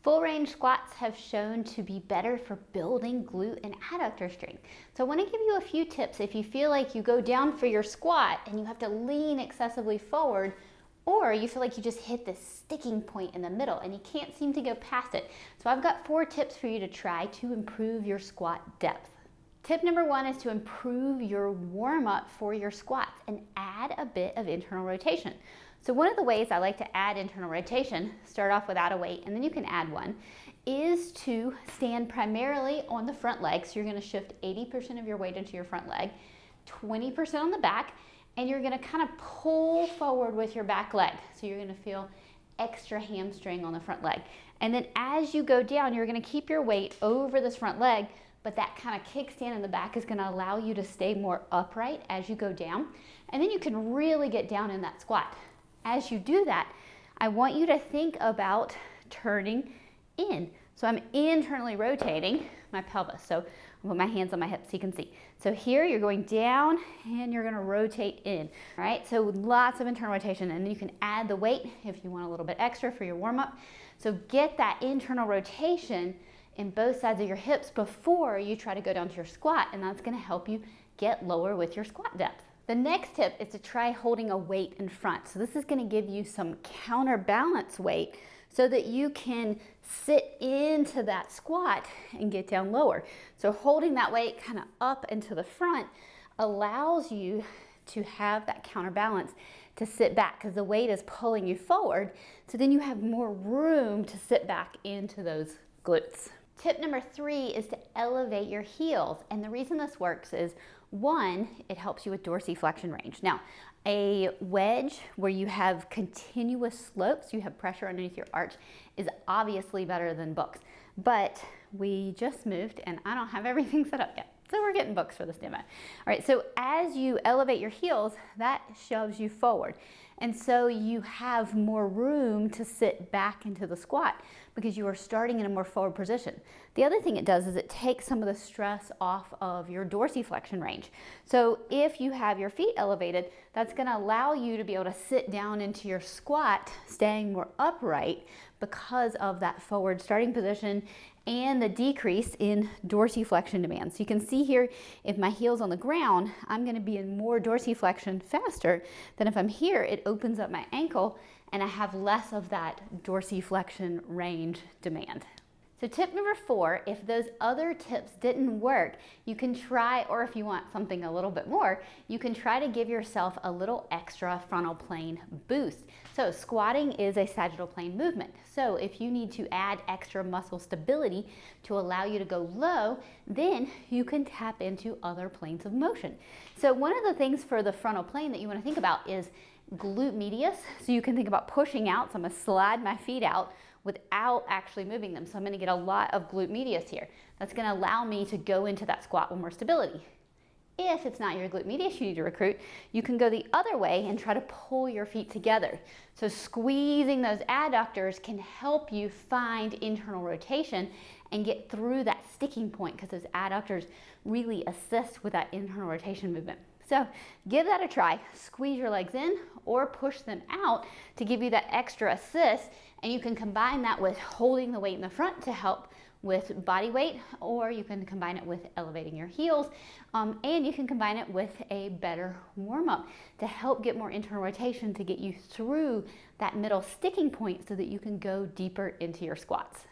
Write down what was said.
Full range squats have shown to be better for building glute and adductor strength. So I want to give you a few tips if you feel like you go down for your squat and you have to lean excessively forward, or you feel like you just hit this sticking point in the middle and you can't seem to go past it. So I've got 4 tips for you to try to improve your squat depth. Tip number 1 is to improve your warm-up for your squats and add a bit of internal rotation. So one of the ways I like to add internal rotation, start off without a weight and then you can add one, is to stand primarily on the front leg. So you're going to shift 80% of your weight into your front leg, 20% on the back, and you're going to kind of pull forward with your back leg. So you're going to feel extra hamstring on the front leg. And then as you go down, you're going to keep your weight over this front leg, but that kind of kickstand in the back is going to allow you to stay more upright as you go down. And then you can really get down in that squat. As you do that, I want you to think about turning in. So I'm internally rotating my pelvis. So I'll put my hands on my hips so you can see. So here you're going down and you're going to rotate in. All right, so lots of internal rotation, and then you can add the weight if you want a little bit extra for your warm up. So get that internal rotation in both sides of your hips before you try to go down to your squat, and that's going to help you get lower with your squat depth. The next tip is to try holding a weight in front. So this is going to give you some counterbalance weight so that you can sit into that squat and get down lower. So holding that weight kind of up and to the front allows you to have that counterbalance to sit back because the weight is pulling you forward. So then you have more room to sit back into those glutes. Tip number 3 is to elevate your heels. And the reason this works is, 1, it helps you with dorsiflexion range. Now, a wedge where you have continuous slopes, you have pressure underneath your arch, is obviously better than books. But we just moved and I don't have everything set up yet. So we're getting books for this demo. All right, so as you elevate your heels, that shoves you forward. And so you have more room to sit back into the squat because you are starting in a more forward position. The other thing it does is it takes some of the stress off of your dorsiflexion range. So if you have your feet elevated, that's going to allow you to be able to sit down into your squat, staying more upright because of that forward starting position and the decrease in dorsiflexion demand. So you can see here, if my heel's on the ground, I'm going to be in more dorsiflexion faster than if I'm here. It opens up my ankle and I have less of that dorsiflexion range demand. So tip number 4, if those other tips didn't work, you can try, or if you want something a little bit more, you can try to give yourself a little extra frontal plane boost. So squatting is a sagittal plane movement. So if you need to add extra muscle stability to allow you to go low, then you can tap into other planes of motion. So one of the things for the frontal plane that you want to think about is glute medius. So you can think about pushing out. So I'm going to slide my feet out without actually moving them. So I'm going to get a lot of glute medius here. That's going to allow me to go into that squat with more stability. If it's not your glute medius you need to recruit, you can go the other way and try to pull your feet together. So squeezing those adductors can help you find internal rotation and get through that sticking point because those adductors really assist with that internal rotation movement. So give that a try. Squeeze your legs in or push them out to give you that extra assist, and you can combine that with holding the weight in the front to help with body weight, or you can combine it with elevating your heels, and you can combine it with a better warm-up to help get more internal rotation to get you through that middle sticking point so that you can go deeper into your squats.